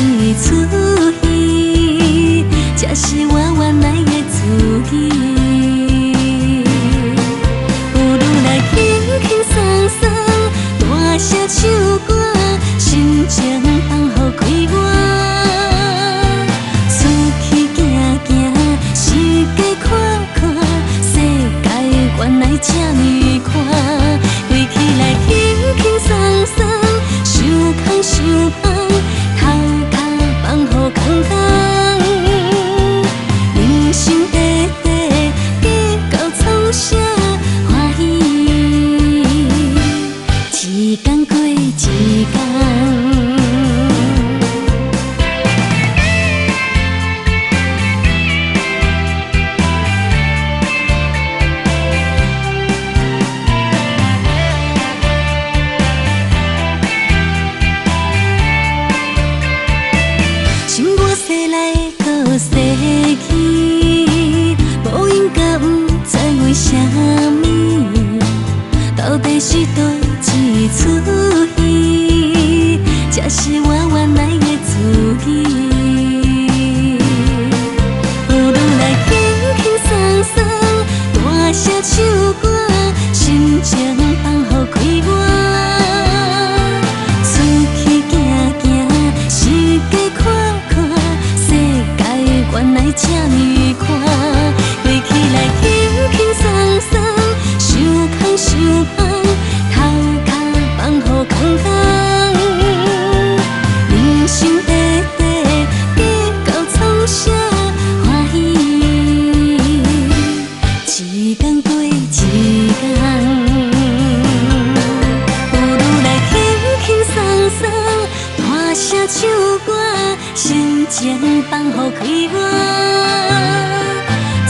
一出戏，才是我原来的自己。有愈来轻轻松松，大声唱歌，心情放乎开我。出去行行，世界看看，世界原来这么宽。归起来轻轻松松，想空想放，头壳放乎空空。人生短短，计较创啥欢喜？一天过一天。西来搁西去，无应该不知为什么，到底是倒一出戏，才是我原来的自己。有愈来轻轻松松，大声唱歌，心情放乎开我。出去行行，世界看看。原来这么宽，过起来轻轻松松，想空想放，头壳放乎空空。人生短短，计较创啥欢喜？一天过一天。有愈来轻轻松松，大声唱歌，心情放乎开我。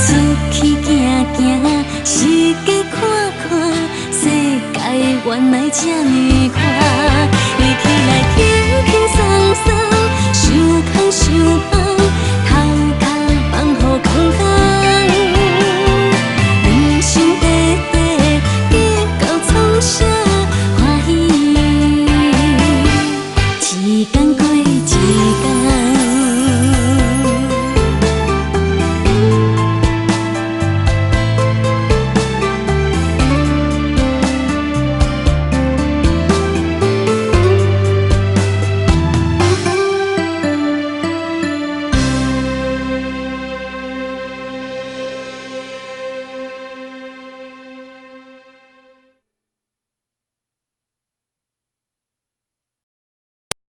出去行行，世界看看，世界原来这么宽。过起来轻轻松松，想空想放，头壳放乎空空。人生短短，计较创啥欢喜？一天过一天。